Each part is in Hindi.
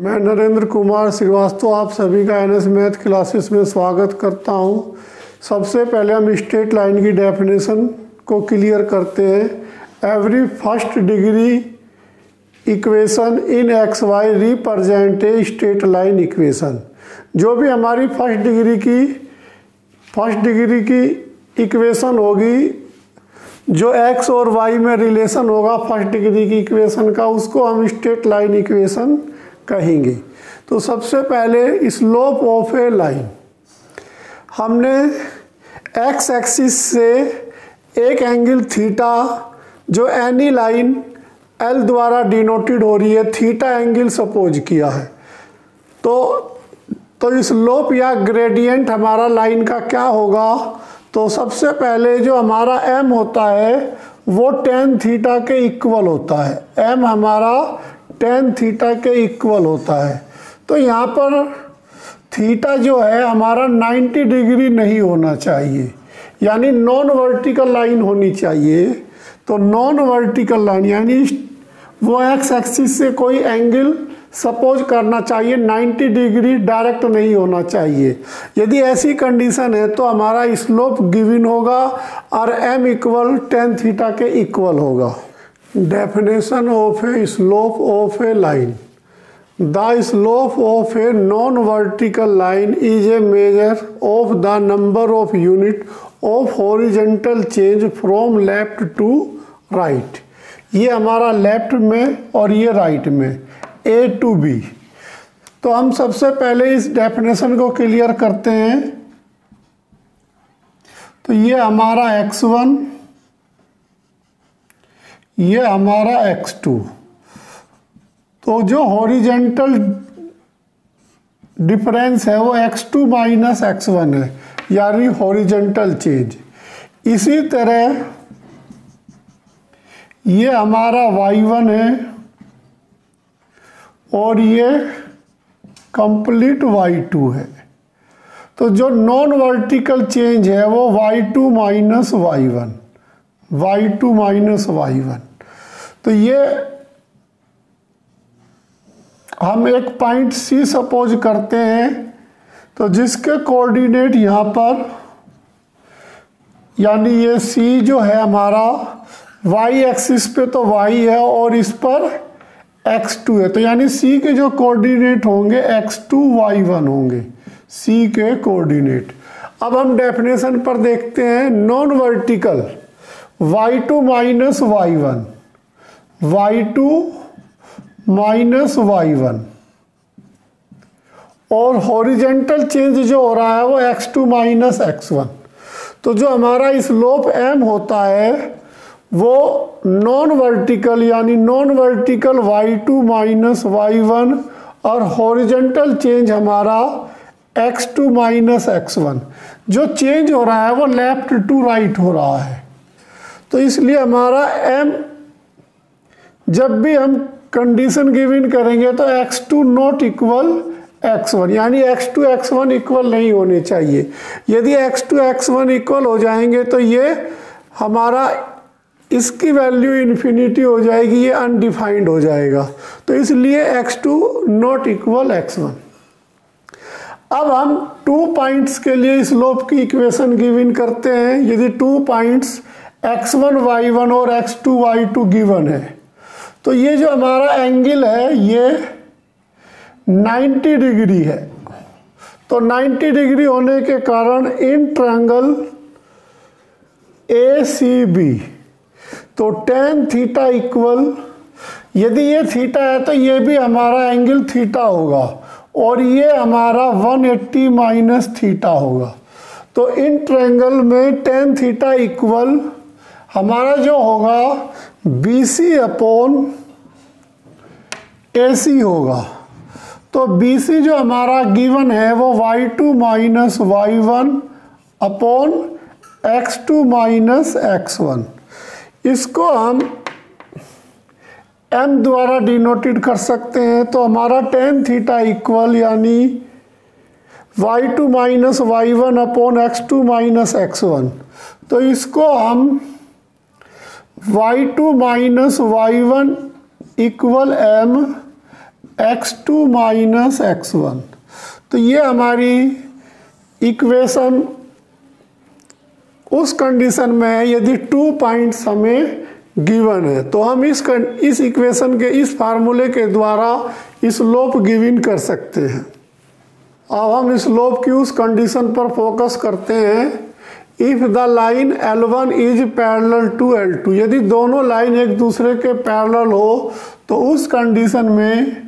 मैं नरेंद्र कुमार श्रीवास्तव आप सभी का एनएस मैथ क्लासेस में स्वागत करता हूं। सबसे पहले हम स्ट्रेट लाइन की डेफिनेशन को क्लियर करते हैं। Every first degree equation in x y represent a straight line equation. जो भी हमारी फर्स्ट डिग्री की इक्वेशन होगी, जो एक्स और वाई में रिलेशन होगा फर्स्ट डिग्री की इक्वेशन का, उसको हम स्ट्रेट लाइन इक्वेशन कहेंगे। तो सबसे पहले स्लोप ऑफ ए लाइन, हमने एक्स एक्सिस से एक एंगल थीटा जो एनी लाइन एल द्वारा डिनोटेड हो रही है थीटा एंगल सपोज किया है। तो स्लोप या ग्रेडियंट हमारा लाइन का क्या होगा? तो सबसे पहले जो हमारा एम होता है वो टेन थीटा के इक्वल होता है। एम हमारा टेन थीटा के इक्वल होता है। तो यहाँ पर थीटा जो है हमारा 90 डिग्री नहीं होना चाहिए, यानी नॉन वर्टिकल लाइन होनी चाहिए। तो नॉन वर्टिकल लाइन यानी वो एक्स एक्सिस से कोई एंगल सपोज करना चाहिए 90 डिग्री, डायरेक्ट नहीं होना चाहिए। यदि ऐसी कंडीशन है तो हमारा स्लोप गिवन होगा और एम इक्वल टेन थीटा के इक्वल होगा। Definition of a slope of a line. The slope of a non vertical line is a measure of the number of unit of horizontal change from left to right. ये हमारा लेफ्ट में और ये राइट में, ए टू बी। तो हम सबसे पहले इस डेफिनेशन को क्लियर करते हैं। तो ये हमारा x1, ये हमारा x2। तो जो हॉरिजॉन्टल डिफरेंस है वो x2 माइनस x1 है, यानी हॉरिजॉन्टल चेंज। इसी तरह ये हमारा y1 है और ये कंप्लीट y2 है। तो जो नॉन वर्टिकल चेंज है वो y2 minus y1, y2 minus y1। तो ये हम एक पॉइंट C सपोज करते हैं, तो जिसके कोऑर्डिनेट यहाँ पर, यानी ये C जो है हमारा y एक्सिस पे तो y है और इस पर x2 है। तो यानी C के जो कोऑर्डिनेट होंगे x2 y1 होंगे, C के कोऑर्डिनेट। अब हम डेफिनेशन पर देखते हैं। Non vertical y2 minus y1, y2 minus y1, और हॉरिजॉन्टल चेंज जो हो रहा है वो x2 माइनस x1। तो जो हमारा स्लोप m होता है वो नॉन वर्टिकल, यानी non vertical y2 minus y1 और हॉरिजॉन्टल चेंज हमारा x2 माइनस x1। जो चेंज हो रहा है वो लेफ्ट टू राइट हो रहा है। तो इसलिए हमारा m, जब भी हम कंडीशन गिवन करेंगे तो x2 नॉट इक्वल x1, यानी x2 x1 इक्वल नहीं होने चाहिए। यदि x2 x1 इक्वल हो जाएंगे तो ये हमारा, इसकी वैल्यू इन्फिनिटी हो जाएगी, ये अनडिफाइंड हो जाएगा। तो इसलिए x2 नॉट इक्वल x1। अब हम 2 पॉइंट्स के लिए स्लोप की इक्वेशन गिवन करते हैं। यदि 2 पॉइंट्स x1 y1 और x2 y2 गिवन है, तो ये जो हमारा एंगल है ये 90 डिग्री है। तो 90 डिग्री होने के कारण इन ट्रायंगल ACB, तो टेन थीटा इक्वल, यदि ये थीटा है तो ये भी हमारा एंगल थीटा होगा और ये हमारा 180 माइनस थीटा होगा। तो इन ट्रायंगल में टेन थीटा इक्वल हमारा जो होगा BC अपॉन AC होगा। तो BC जो हमारा गिवन है वो y2 minus y1 upon x2 minus x1। इसको हम m द्वारा डिनोटेड कर सकते हैं। तो हमारा टेन थीटा इक्वल यानी y2 minus y1 upon x2 minus x1। तो इसको हम y2 minus y1 equal m x2 minus x1। तो ये हमारी इक्वेशन उस कंडीशन में है यदि 2 पॉइंट्स हमें गिवन है, तो हम इस इक्वेशन के इस फार्मूले के द्वारा स्लोप गिवन कर सकते हैं। अब हम स्लोप की उस कंडीशन पर फोकस करते हैं, if the line L1 is parallel to L2, यदि दोनों लाइन एक दूसरे के पैरेलल हो तो उस कंडीशन में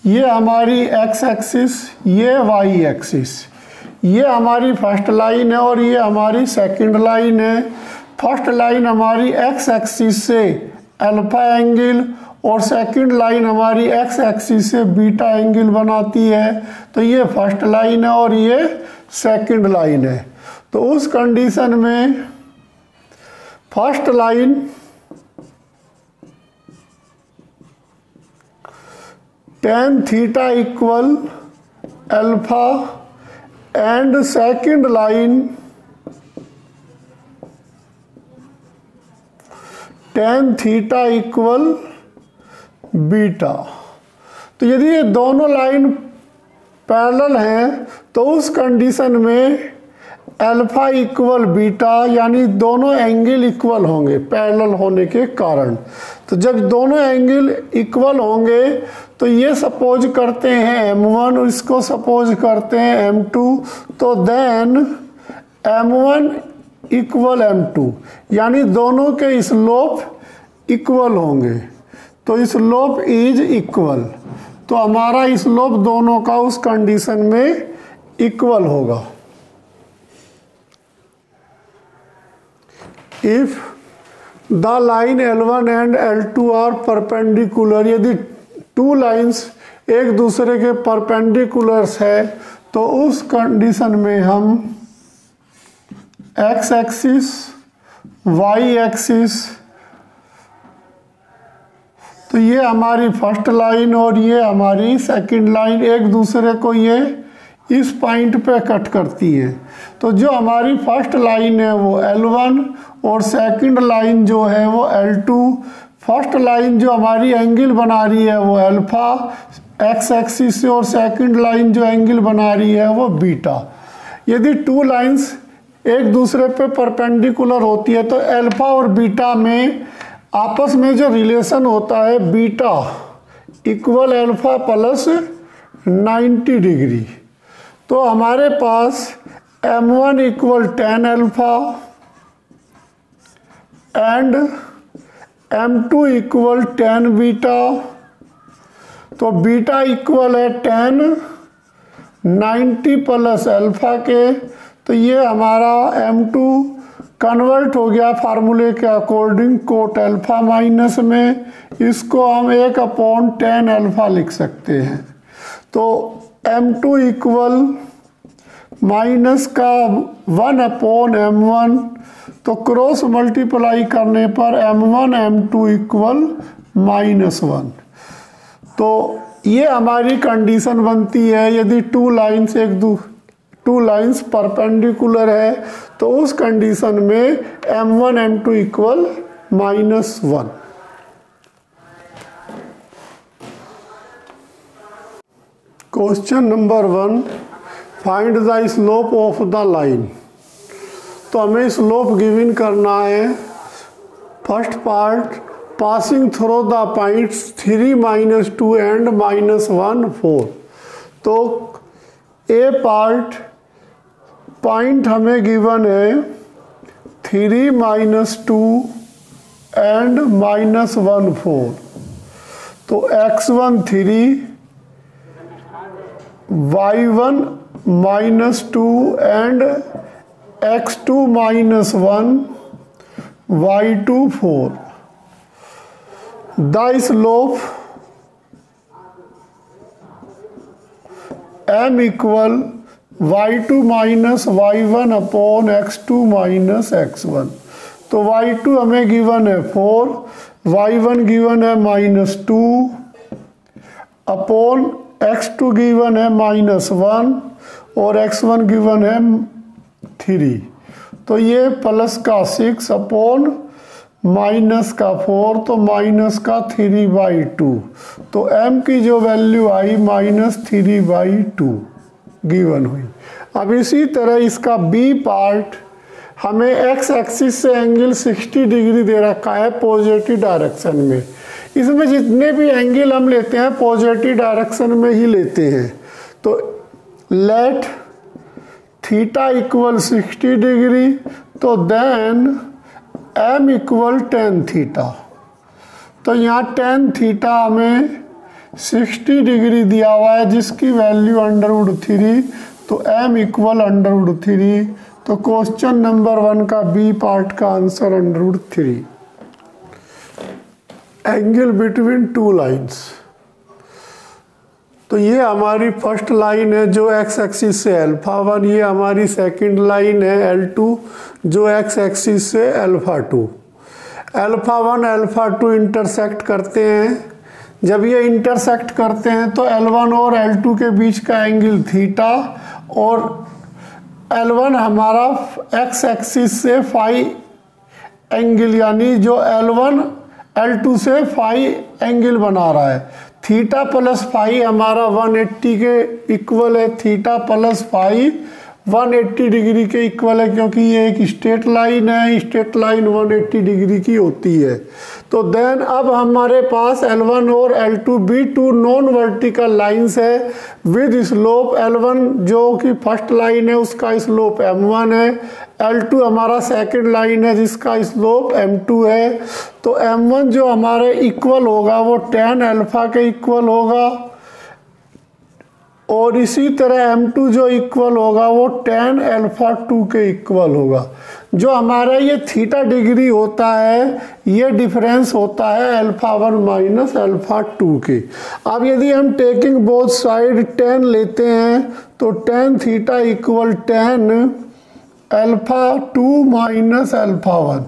ये हमारी x एक्सिस, ये y एक्सिस, ये हमारी फर्स्ट लाइन है और ये हमारी सेकंड लाइन है। फर्स्ट लाइन हमारी x एक्सिस से अल्फा एंगल और सेकंड लाइन हमारी x एक्सिस से बीटा एंगल बनाती है। तो ये फर्स्ट लाइन है और ये सेकंड लाइन है। तो उस कंडीशन में first line tan theta equal alpha and second line tan theta equal beta. तो यदि ये दोनों लाइन पैरेलल हैं तो उस कंडीशन में अल्फा इक्वल बीटा, यानी दोनों एंगल इक्वल होंगे पैरेलल होने के कारण। तो जब दोनों एंगल इक्वल होंगे तो ये सपोज करते हैं m1, इसको सपोज करते हैं m2, तो देन m1 इक्वल m2, यानी दोनों के स्लोप इक्वल होंगे। तो स्लोप इज इक्वल, तो हमारा स्लोप दोनों का उस कंडीशन में इक्वल होगा। If the line L1 and L2 are perpendicular, यदि टू लाइंस एक दूसरे के परपेंडिकुलर्स है तो उस कंडीशन में हम x एक्सिस, y एक्सिस, तो ये हमारी फर्स्ट लाइन और ये हमारी सेकंड लाइन एक दूसरे को ये इस पॉइंट पे कट करती है। तो जो हमारी फर्स्ट लाइन है वो L1 और सेकंड लाइन जो है वो L2। फर्स्ट लाइन जो हमारी एंगल बना रही है वो अल्फा x एक्सिस से और सेकंड लाइन जो एंगल बना रही है वो बीटा। यदि टू लाइंस एक दूसरे पे परपेंडिकुलर होती है तो अल्फा और बीटा में आपस में जो रिलेशन होता है beta equal alpha plus 90 degree. तो हमारे पास m1 equal tan alpha and m2 equal tan beta. तो बीटा इक्वल है tan 90 प्लस अल्फा के। तो ये हमारा m2 कन्वर्ट हो गया फार्मूले के अकॉर्डिंग कोट अल्फा माइनस में, इसको हम 1/tan अल्फा लिख सकते हैं। तो m2 इक्वल माइनस का 1/m1, तो क्रॉस मल्टीप्लाई करने पर m1 m2 इक्वल -1। तो ये हमारी कंडीशन बनती है यदि टू लाइंस परपेंडिकुलर है तो उस कंडीशन में m1 m2 equal -1। Question number 1, find the slope of the line. तो हमें स्लोप गिवन करना है। First part, passing through the points 3 -2 and -1 4। तो ए पार्ट पॉइंट हमें गिवन है 3 -2 एंड -1 4। तो x1 3, y1 -2 and x2 -1, y2 4। The slope m equal y2 minus y1 upon x2 minus x1। तो y2 हमें गिवन है 4, y1 गिवन है -2 अपॉन x2 गिवन है -1 और x1 गिवन है 3। तो ये प्लस का 6 अपॉन माइनस का 4 तो माइनस का 3/2, तो m की जो वैल्यू आई -3/2 गिवन हुई। अब इसी तरह इसका b पार्ट हमें x एक्सिस से एंगल 60 डिग्री दे रखा है पॉजिटिव डायरेक्शन में। इसमें जितने भी एंगल हम लेते हैं पॉजिटिव डायरेक्शन में ही लेते हैं। तो लेट थीटा इक्वल 60 डिग्री, तो then m equal tan theta. तो यहाँ tan थीटा हमें 60 डिग्री दिया हुआ है जिसकी वैल्यू √3, तो m इक्वल √3। तो क्वेश्चन नंबर 1 का बी पार्ट का answer √3। Angle between two lines, तो ये हमारी फर्स्ट लाइन है जो x एक्सिस से α1, ये हमारी सेकंड लाइन है L2 जो x एक्सिस से α2। α1 α2 इंटरसेक्ट करते हैं। जब ये इंटरसेक्ट करते हैं तो L1 और L2 के बीच का एंगल थीटा, और L1 हमारा x एक्सिस से फाई एंगल, यानी जो L1 L2 से फाई एंगल बना रहा है। थीटा प्लस फाई हमारा 180 के इक्वल है, थीटा प्लस फाई 180 डिग्री के इक्वल है, क्योंकि ये एक स्ट्रेट लाइन है, स्ट्रेट लाइन 180 डिग्री की होती है। तो देन अब हमारे पास L1 और L2 भी टू नॉन वर्टिकल लाइंस है विद स्लोप। L1 जो कि फर्स्ट लाइन है उसका स्लोप m1 है, L2 हमारा सेकंड लाइन है जिसका स्लोप m2 है। तो m1 जो हमारे इक्वल होगा वो tan अल्फा के इक्वल होगा, और इसी तरह m2 जो इक्वल होगा वो tan α2 के इक्वल होगा। जो हमारा ये थीटा डिग्री होता है ये डिफरेंस होता है α1 माइनस α2 के। अब यदि हम टेकिंग बोथ साइड tan लेते हैं तो tan theta equal tan α2 minus α1।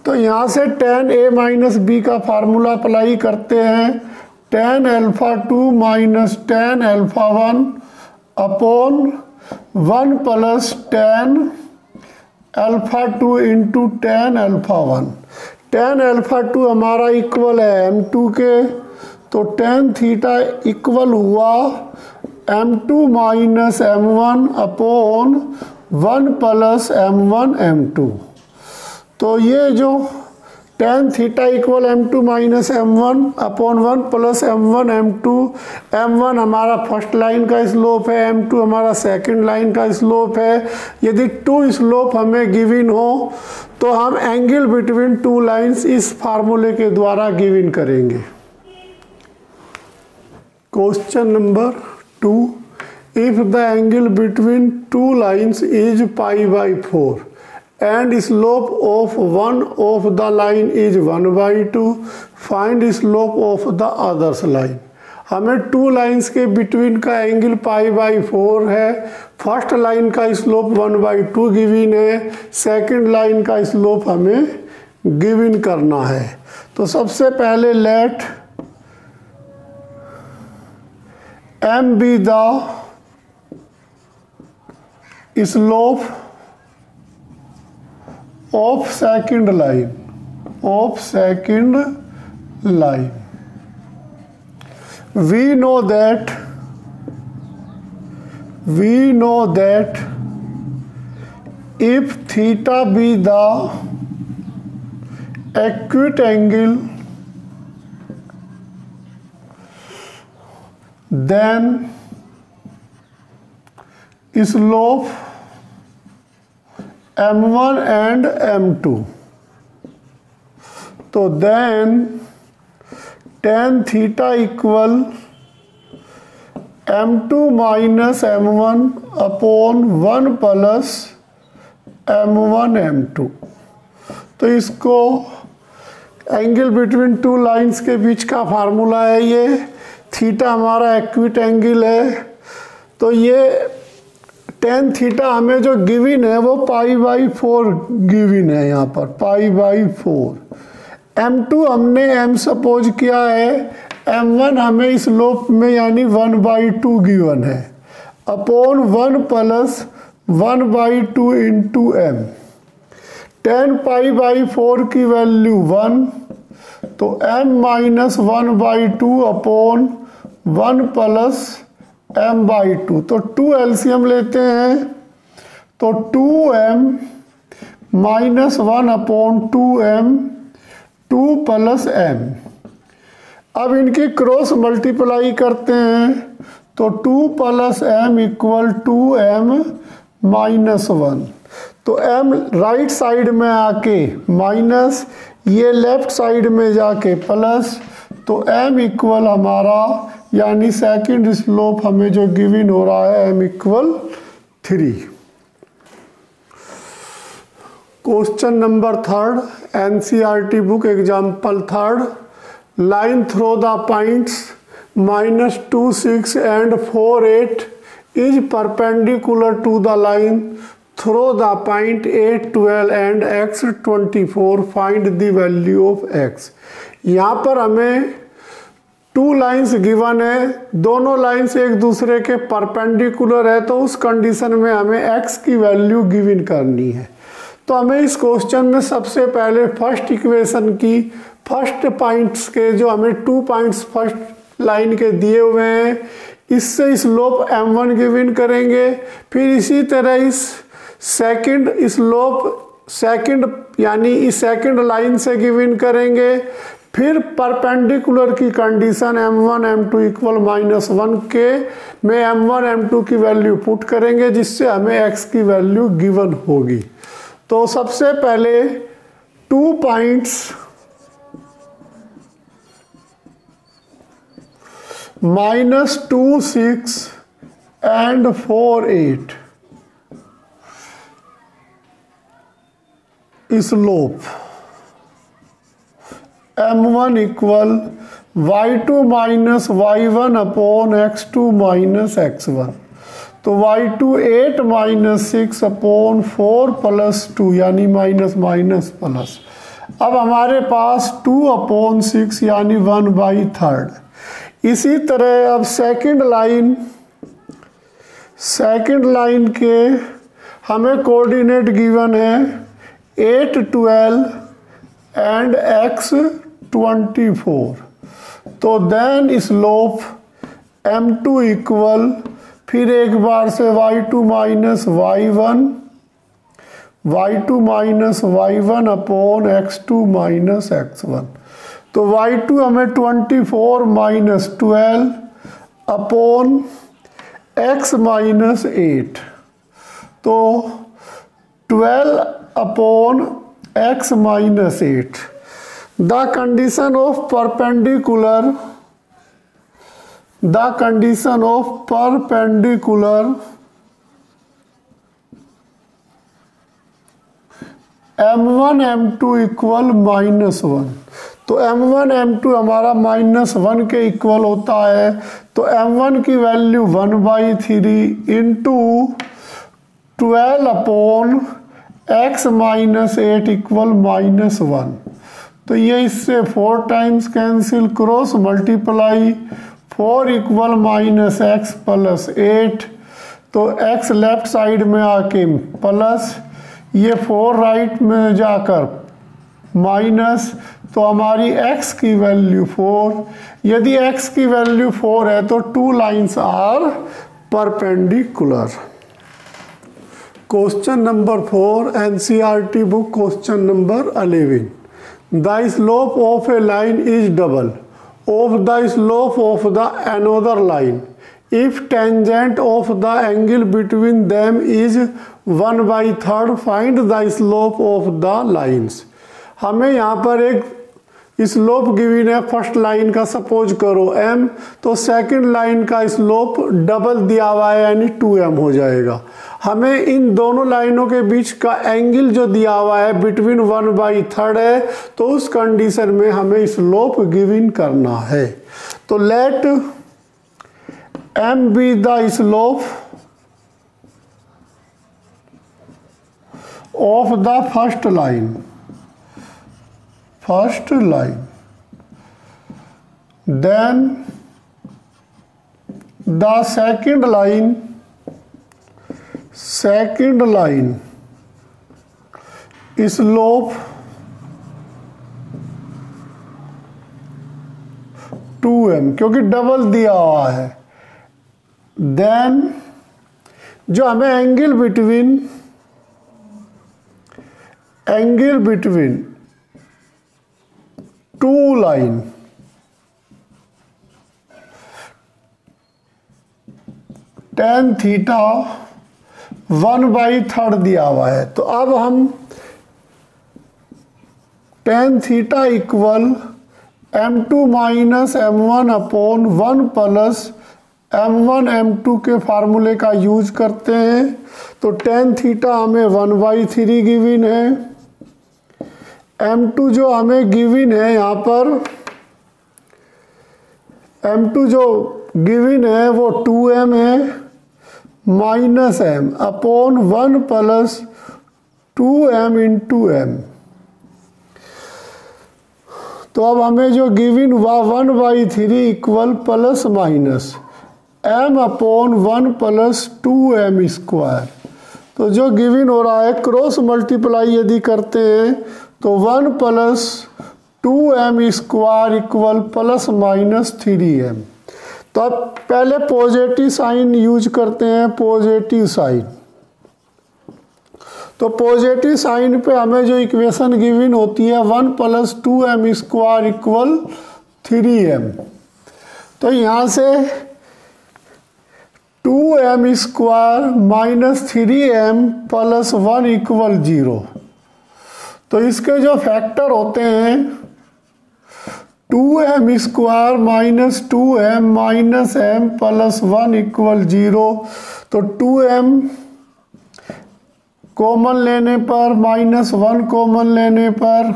तो यहाँ से tan a माइनस b का फार्मूला अप्लाई करते हैं, tan α2 minus tan α1 upon 1 plus tan α2 into tan α1। tan α2 हमारा इक्वल है m2 के, तो tan थीटा इक्वल हुआ m2 minus m1 upon 1 plus m1 m2। तो ये जो tan theta equal m2 minus m1 upon 1 plus m1 m2, m1 हमारा फर्स्ट लाइन का स्लोप है, m2 हमारा सेकंड लाइन का स्लोप है। यदि टू स्लोप हमें गिवन हो तो हम एंगल बिटवीन टू लाइंस इस फार्मूले के द्वारा गिवन करेंगे। Question number 2, if the angle between two lines is π/4 and slope of one of the line is 1/2, find slope of the others line। हमें टू लाइंस के बिटवीन का एंगल π/4 है, फर्स्ट लाइन का स्लोप 1/2 गिवन है, सेकंड लाइन का स्लोप हमें गिवन करना है। तो सबसे पहले let m be the slope of second line, we know that if theta be the acute angle, then slope m1 and m2, तो then tan theta equal m2 minus m1 upon 1 plus m1 m2। तो इसको एंगल बिटवीन टू लाइंस के बीच का फार्मूला है, ये थीटा हमारा एक्यूट एंगल है। तो ये tan थीटा हमें जो गिवन है वो π/4 गिवन है, यहाँ पर π/4। m2 हमने m सपोज किया है, m1 हमें स्लोप में यानी 1/2 गिवन है, upon 1 plus 1/2 into m। 10 pi by 4 की वैल्यू 1, तो m minus 1/2 upon 1 plus m by 2। तो 2 एलसीएम लेते हैं, तो 2m minus 1 upon 2m 2 plus m। अब इनकी क्रॉस मल्टीप्लाई करते हैं, तो 2 plus m equal 2m minus 1। तो m राइट साइड में आके माइनस, ये लेफ्ट साइड में जाके प्लस, तो m इक्वल हमारा यानी सेकंड स्लोप हमें जो गिवन हो रहा है m equal 3। Question number 3 NCERT book example 3, line throw the points -2, 6 and 4, 8 is perpendicular to the line through the point 8, 12 and x 24, find the value of x। यहाँ पर हमें 2 लाइन्स गिवन है, दोनों लाइन्स एक दूसरे के परपेंडिकुलर है, तो उस कंडीशन में हमें x की वैल्यू गिवन करनी है। तो हमें इस क्वेश्चन में सबसे पहले फर्स्ट इक्वेशन की फर्स्ट पॉइंट्स के जो हमें 2 पॉइंट्स फर्स्ट लाइन के दिए हुए हैं, इससे स्लोप m1 गिवन करेंगे। फिर इसी तरह इस सेकंड स्लोप सेकंड यानी इस सेकंड लाइन से गिवन करेंगे। फिर परपेंडिकुलर की कंडीशन m1 m2 इक्वल -1 के में m1 m2 की वैल्यू पुट करेंगे, जिससे हमें x की वैल्यू गिवन होगी। तो सबसे पहले 2 points -2, 6 and 4, 8 slope m1 equal y2 minus y1 upon x2 minus x1। तो y2 8 माइनस 6 अपॉन 4 प्लस 2 यानी माइनस माइनस प्लस। अब हमारे पास 2 अपॉन 6 यानी 1/3। इसी तरह अब सेकंड लाइन के हमें कोऑर्डिनेट गिवन है 8, 12 एंड x 24। तो देन स्लोप m2 इक्वल फिर एक बार से y2 minus y1 upon x2 minus x1। तो y2 हमें 24 माइनस 12 अपॉन x माइनस 8। तो 12 upon x minus 8। The condition of perpendicular m1 m2 equal -1। तो m1 m2 हमारा -1 के इक्वल होता है। तो m1 की value 1/3 into 12 upon x minus 8 equal -1। तो ये इससे 4 times cancel, cross multiply 4 equal -x plus 8। तो x लेफ्ट साइड में आके प्लस, ये 4 राइट में जाकर माइनस, तो हमारी x की वैल्यू 4। यदि x की वैल्यू 4 है तो 2 lines are perpendicular. Question number 4 NCERT book question number 11, the slope of a line is double of the slope of the another line if tangent of the angle between them is 1/3, find the slope of the lines. हमें यहाँ पर एक स्लोप गिवन है फर्स्ट लाइन का, सपोज करो m, तो सेकंड लाइन का स्लोप डबल दिया हुआ है यानी 2m हो जाएगा। हमें इन दोनों लाइनों के बीच का एंगल जो दिया हुआ है बिटवीन 1/3 है, तो उस कंडीशन में हमें स्लोप गिवन करना है। तो let m be the slope of the first line, then the second line slope 2m, क्योंकि डबल दिया हुआ है। देन जो हमें angle between two line, tan theta 1/3 दिया हुआ है। तो अब हम tan theta equal m2 minus m1 upon 1 plus m1 m2 के फार्मूले का यूज करते हैं। तो tan थीटा हमें 1/3 गिवन है, m2 जो हमें गिवन है यहाँ पर, m2 जो गिवन है वो 2m है, minus m upon 1 plus 2m into m। तो अब हमें जो गिवन हुआ 1/3 equal plus minus m upon 1 plus 2m square. तो जो गिवन हो रहा है क्रॉस मल्टीप्लाई यदि करते हैं तो 1 plus 2m square equal plus minus 3m। तो अब पहले पॉजिटिव साइन यूज करते हैं, पॉजिटिव साइन। तो पॉजिटिव साइन पे हमें जो इक्वेशन गिवन होती है 1 plus 2m square equal 3m। तो यहाँ से 2m square minus 3m plus 1 equal 0। तो इसके जो फैक्टर होते हैं 2m square minus 2m minus m plus 1 equal 0। तो 2m कॉमन लेने पर माइनस 1 कॉमन लेने पर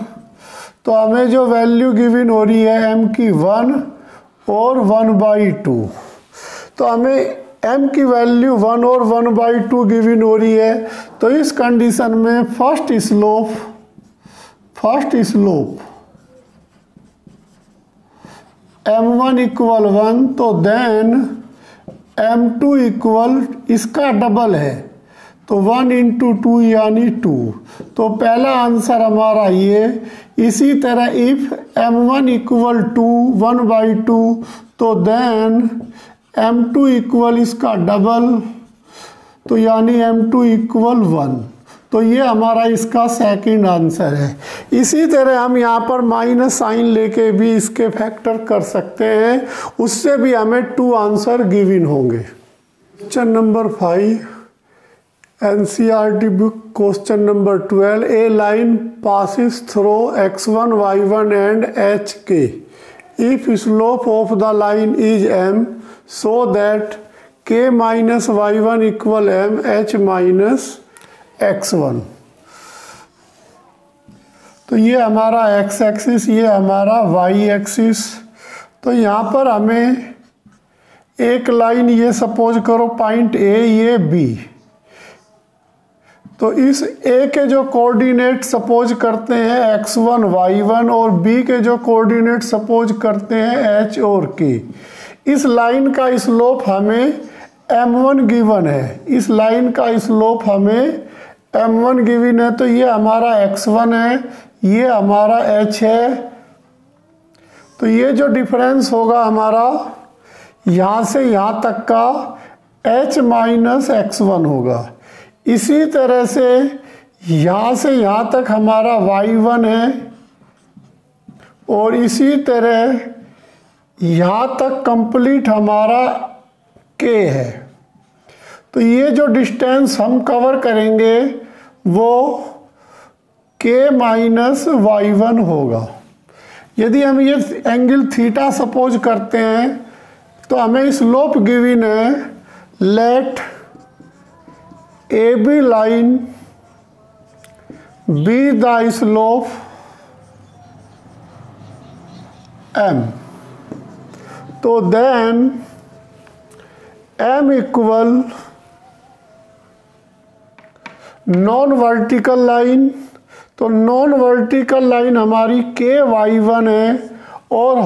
तो हमें जो वैल्यू गिवन हो रही है m की 1 और 1/2। तो हमें m की वैल्यू 1 और 1/2 गिवन हो रही है। तो इस कंडीशन में फर्स्ट स्लोप m1 इक्वल 1, तो देन m2 इक्वल इसका डबल है तो 1 इंटू 2 यानी 2। तो पहला आंसर हमारा ये। इसी तरह इफ m1 इक्वल 2 1/2 तो देन m2 इक्वल इसका डबल तो यानी m2 इक्वल 1। तो ये हमारा इसका सेकंड आंसर है। इसी तरह हम यहाँ पर माइनस साइन लेके भी इसके फैक्टर कर सकते हैं, उससे भी हमें 2 आंसर गिवन होंगे। Question number 5 NCERT book question number 12। A line passes through x1 y1 and hk if slope of the line is m so that k minus y1 equal m h minus x1। तो ये हमारा x एक्सिस, ये हमारा y एक्सिस। तो यहाँ पर हमें एक लाइन ये सपोज करो पॉइंट A ये B। तो इस A के जो कोऑर्डिनेट सपोज करते हैं x1 y1 और B के जो कोऑर्डिनेट सपोज करते हैं h और k। इस लाइन का स्लोप हमें m1 गिवन है, इस लाइन का स्लोप हमें m1 गिवन है। तो ये हमारा x1 है, ये हमारा h है। तो ये जो डिफरेंस होगा हमारा यहाँ से यहाँ तक का h माइनस x1 होगा। इसी तरह से यहाँ से यहाँ तक हमारा y1 है और इसी तरह यहाँ तक कंप्लीट हमारा k है। तो ये जो डिस्टेंस हम कवर करेंगे वो k माइनस y1 होगा। यदि हम ये एंगल थीटा सपोज करते हैं तो हमें स्लोप गिवन है let AB line be the slope m। तो then m equal non vertical line. तो नॉन वर्टिकल लाइन हमारी KY1 है और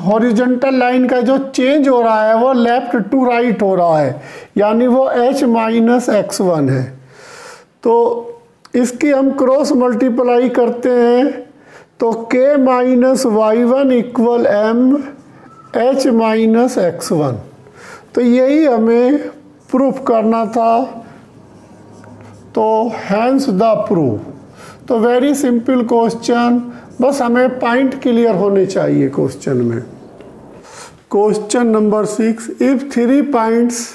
हॉरिजॉन्टल लाइन का जो चेंज हो रहा है वो लेफ्ट टू राइट हो रहा है, यानी वो h माइनस x1 है। तो इसकी हम क्रॉस मल्टीप्लाई करते हैं तो k minus y1 equal m h minus x1। तो यही हमें प्रूफ करना था, तो हैंस द प्रूफ। तो वेरी सिंपल क्वेश्चन, बस हमें पॉइंट क्लियर होने चाहिए क्वेश्चन में। क्वेश्चन नंबर 6, इफ 3 पॉइंट्स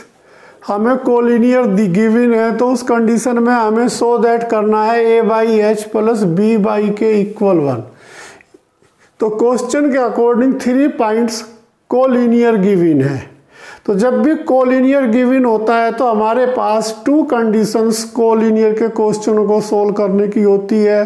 हमें कोलिनियर गिवन है तो उस कंडीशन में हमें शो दैट करना है a by H plus b by के इक्वल 1। तो क्वेश्चन के अकॉर्डिंग 3 पॉइंट्स कोलिनियर गिवन है। तो जब भी कोलिनियर गिवन होता है तो हमारे पास 2 कंडीशंस कोलिनियर के क्वेश्चनों को सोल्व करने की होती है।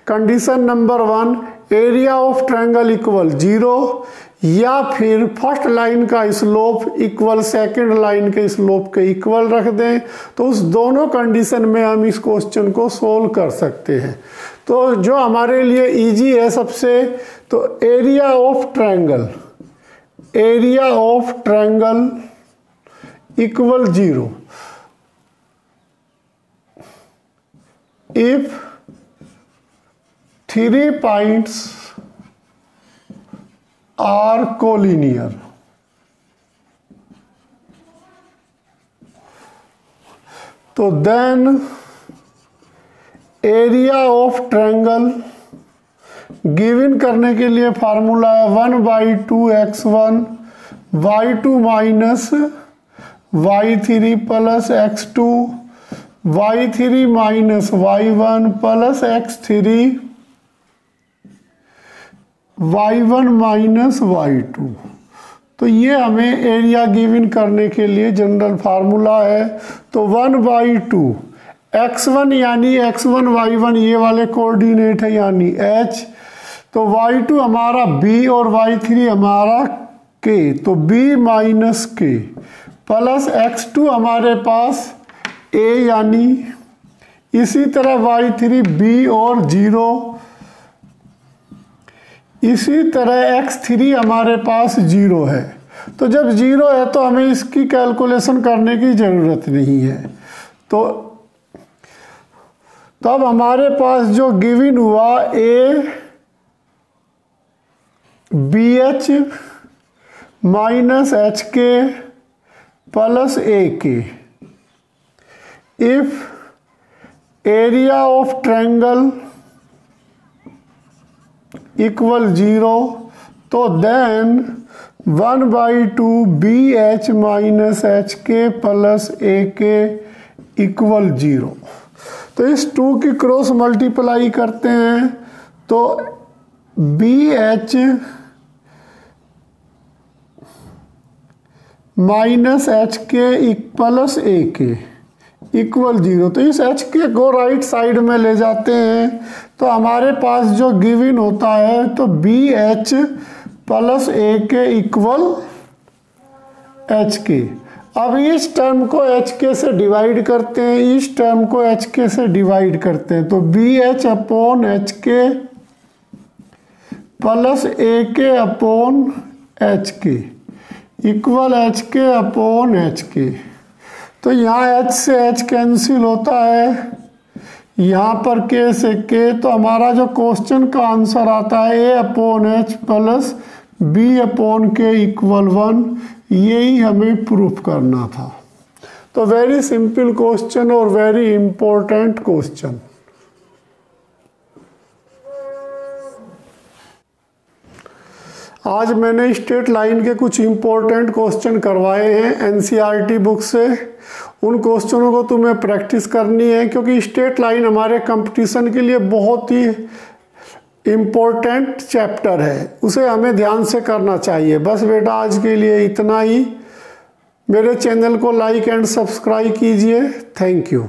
Condition number 1, area of triangle equal 0, या फिर फर्स्ट लाइन का स्लोप इक्वल सेकंड लाइन के स्लोप के इक्वल रख दें। तो उस दोनों कंडीशन में हम इस क्वेश्चन को सोल्व कर सकते हैं। तो जो हमारे लिए इजी है सबसे, तो area of triangle equal 0 if 3 points are collinear. तो then area of triangle given करने के लिए फार्मूला है 1/2x1 y2 minus y3 plus x2 y3 minus y1 plus x3 y1 minus y2। तो ये हमें एरिया गिवन करने के लिए जनरल फार्मूला है। तो 1/2 x1 यानी x1 y1 ये वाले कोऑर्डिनेट है यानी h, तो y2 हमारा b और y3 हमारा k, तो b minus k plus x2 हमारे पास a यानी, इसी तरह y3 b और 0, इसी तरह x3 हमारे पास 0 है। तो जब 0 है तो हमें इसकी कैलकुलेशन करने की ज़रूरत नहीं है। तो तब हमारे पास जो गिवन हुआ a BH minus HK plus AK if area of triangle equal 0, तो then 1/2 BH minus HK plus AK equal 0। तो इस 2 की क्रॉस मल्टीप्लाई करते हैं तो BH minus HK plus AK equal 0। तो इस HK को राइट साइड में ले जाते हैं तो हमारे पास जो गिवन होता है तो BH plus AK equal HK। अब इस टर्म को HK से डिवाइड करते हैं, इस टर्म को HK से डिवाइड करते हैं, तो BH upon HK plus AK upon HK equal HK upon HK। तो यहाँ H से H कैंसिल होता है, यहाँ पर K से K, तो हमारा जो क्वेश्चन का आंसर आता है A upon H plus B upon K equal 1। यही हमें प्रूफ करना था। तो वेरी सिंपल क्वेश्चन और वेरी इंपॉर्टेंट क्वेश्चन। आज मैंने स्ट्रेट लाइन के कुछ इंपॉर्टेंट क्वेश्चन करवाए हैं एनसीईआरटी बुक से। उन क्वेश्चनों को तुम्हें प्रैक्टिस करनी है क्योंकि स्ट्रेट लाइन हमारे कंपटीशन के लिए बहुत ही इम्पोर्टेंट चैप्टर है, उसे हमें ध्यान से करना चाहिए। बस बेटा आज के लिए इतना ही। मेरे चैनल को लाइक एंड सब्सक्राइब कीजिए। Thank you.